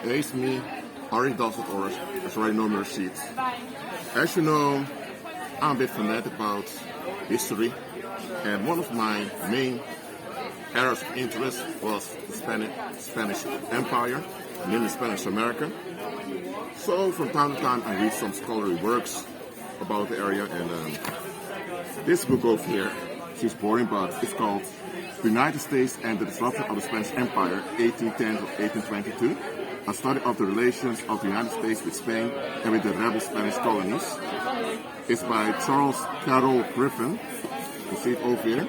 It's me, Ari Dawson, or as already know my sheets. As you know, I'm a bit fanatic about history, and one of my main areas of interest was the Spanish Empire, mainly Spanish America. So from time to time I read some scholarly works about the area, and this book over here, she's boring, but it's called The United States and the Disruption of the Spanish Empire, 1810 to 1822, a study of the relations of the United States with Spain and with the rebel Spanish colonies. It's by Charles Carroll Griffin. You see it over here.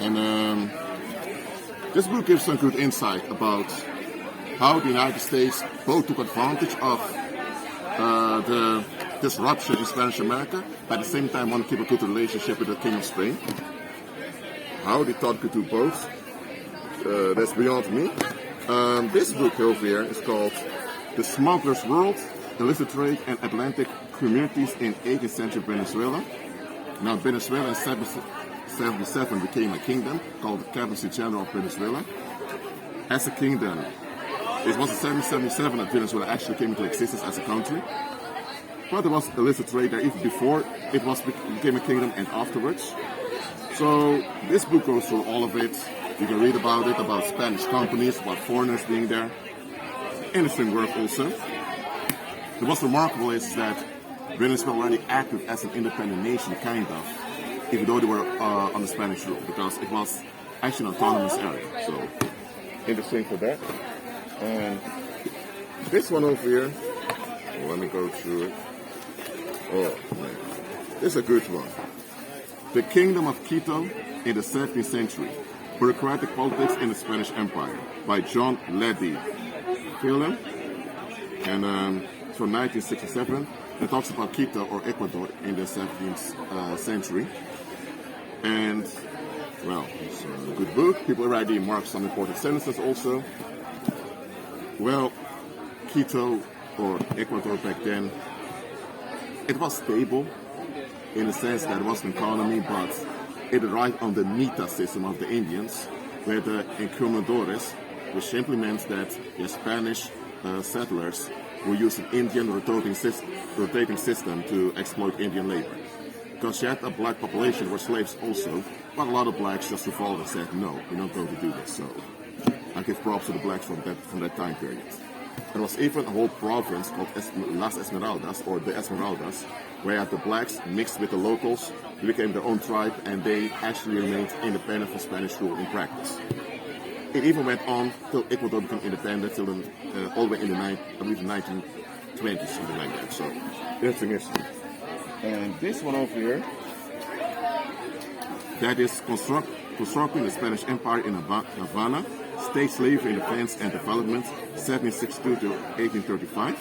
And this book gives some good insight about how the United States both took advantage of the disruption in Spanish America, but at the same time want to keep a good relationship with the King of Spain. How they thought could do both, that's beyond me. This book over here is called The Smuggler's World, Illicit Trade and Atlantic Communities in 18th Century Venezuela. Now Venezuela in 1777 became a kingdom called the Captaincy General of Venezuela. As a kingdom, it was in 1777 that Venezuela actually came into existence as a country. But there was illicit trade there even before it became a kingdom and afterwards. So this book goes through all of it. You can read about it, about Spanish companies, about foreigners being there. Interesting work also. What's remarkable is that Venezuela already acted as an independent nation, kind of, even though they were under Spanish rule, because it was actually an autonomous area. So interesting for that. And this one over here, let me go through it. Oh, man. This is a good one. The Kingdom of Quito in the 17th Century. Bureaucratic Politics in the Spanish Empire by John Leddy Phelan. And it's from 1967. It talks about Quito or Ecuador in the 17th century. And, well, it's a good book. People already marked some important sentences also. Well, Quito or Ecuador back then, it was stable in the sense that it was an economy, but it relied on the mita system of the Indians, where the encomendadores, which simply meant that the Spanish settlers were using Indian rotating system to exploit Indian labor. Because you had a black population were slaves also, but a lot of blacks just revolted and said, no, we're not going to do this. So I give props to the blacks from that time period. There was even a whole province called Las Esmeraldas, or the Esmeraldas, where the blacks mixed with the locals, they became their own tribe, and they actually remained independent from Spanish rule in practice. It even went on till Ecuador became independent, till all the way in the 1920s, something like that. So, interesting history. And this one over here, that is constructing the Spanish Empire in Havana, state slavery in defense and development, 1762 to 1835.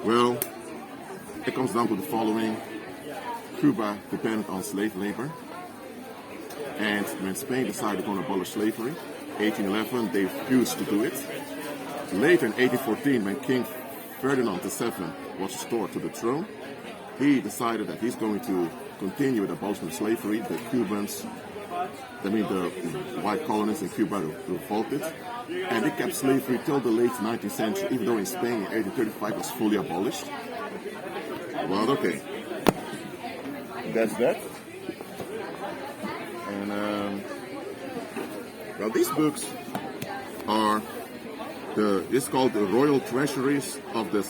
Well, it comes down to the following. Cuba depended on slave labor. And when Spain decided to abolish slavery, 1811, they refused to do it. Later in 1814, when King Ferdinand VII was restored to the throne, he decided that he's going to continue with the abolition of slavery. The Cubans, the white colonists in Cuba revolted, and they kept slavery till the late 19th century, even though in Spain in 1835 was fully abolished. Well, okay, that's that. And well, these books are it's called the Royal Treasuries of the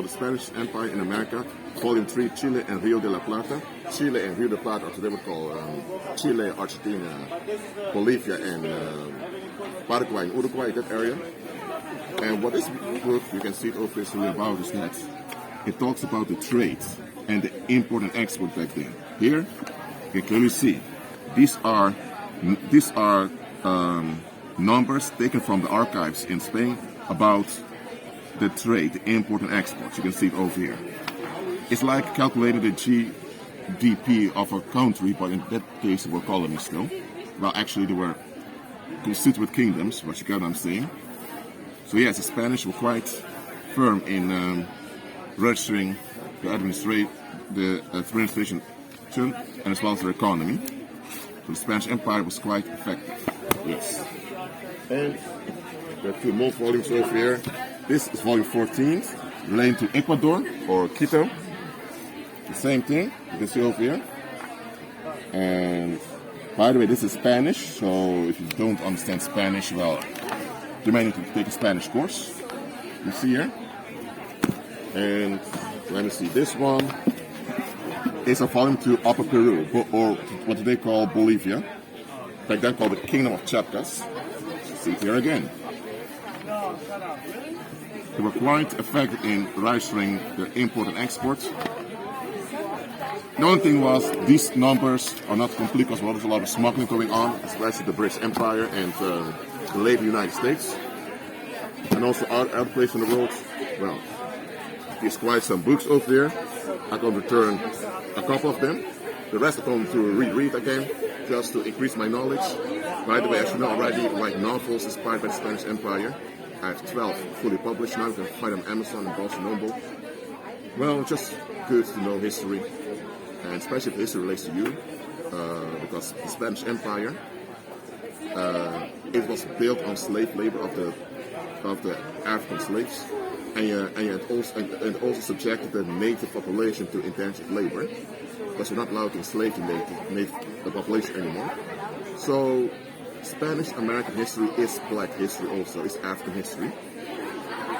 Spanish Empire in America, Volume 3, Chile and Rio de la Plata. Chile and Rio de la Plata, or today we call Chile, Argentina, Bolivia, and Paraguay and Uruguay, that area. And what this book, you can see it obviously about, is that it talks about the trade and the import and export back then. Here, you can clearly see these are numbers taken from the archives in Spain about the trade, the import and export. You can see it over here. It's like calculating the GDP of a country, but in that case they were colonies still. Well, actually they were constituent kingdoms, what you get what I'm saying. So yes, the Spanish were quite firm in registering the administration and as well as their economy. So the Spanish Empire was quite effective. Yes. And There are two more volumes over here. This is volume 14, relating to Ecuador or Quito. The same thing, you can see over here. And by the way, this is Spanish, so if you don't understand Spanish, well, you may need to take a Spanish course. You see here. And let me see, this one is a volume to Upper Peru, or what they call Bolivia. Back then called the Kingdom of Chiapas. See it here again. They were quite effective in registering the import and export. The only thing was, these numbers are not complete because there was a lot of smuggling going on, especially the British Empire and the later United States. And also other places in the world. Well, there's quite some books over there. I'm going to return a couple of them. The rest I'm going to reread again, just to increase my knowledge. By the way, as you know already, I write novels inspired by the Spanish Empire. I have 12 fully published now. You can find them on Amazon and Barnes & Noble. Well, just good to know history. And especially if history relates to you, because the Spanish Empire, it was built on slave labor of the African slaves, and also subjected the native population to intensive labor, because you're not allowed to enslave the population anymore. So Spanish American history is black history also, it's African history.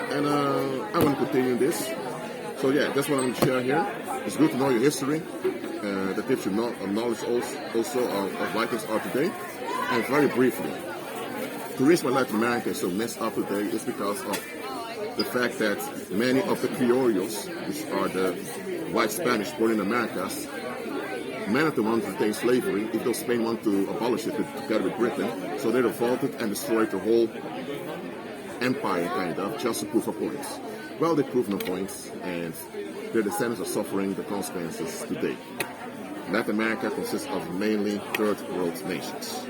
And I want to continue this. So yeah, that's what I'm going to share here. It's good to know your history. That gives you knowledge also of why things are today. And very briefly, the reason why Latin America is so messed up today is because of the fact that many of the criollos, which are the white Spanish born in Americas, many of them want to retain slavery, even though Spain wanted to abolish it together with Britain. So they revolted and destroyed the whole empire, kind of, just to prove a point. Well, they proved no points, and their descendants are suffering the consequences today. Latin America consists of mainly third world nations.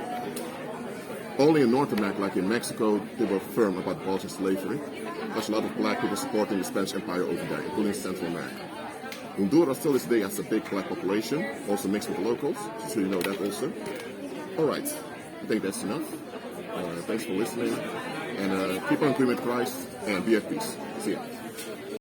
Only in North America, like in Mexico, they were firm about abolishing slavery. There's a lot of black people supporting the Spanish Empire over there, including Central America. Honduras still this day has a big black population, also mixed with locals, so you know that also. Alright, I think that's enough. Thanks for listening, and keep on agreeing with Christ, and be at peace. See ya.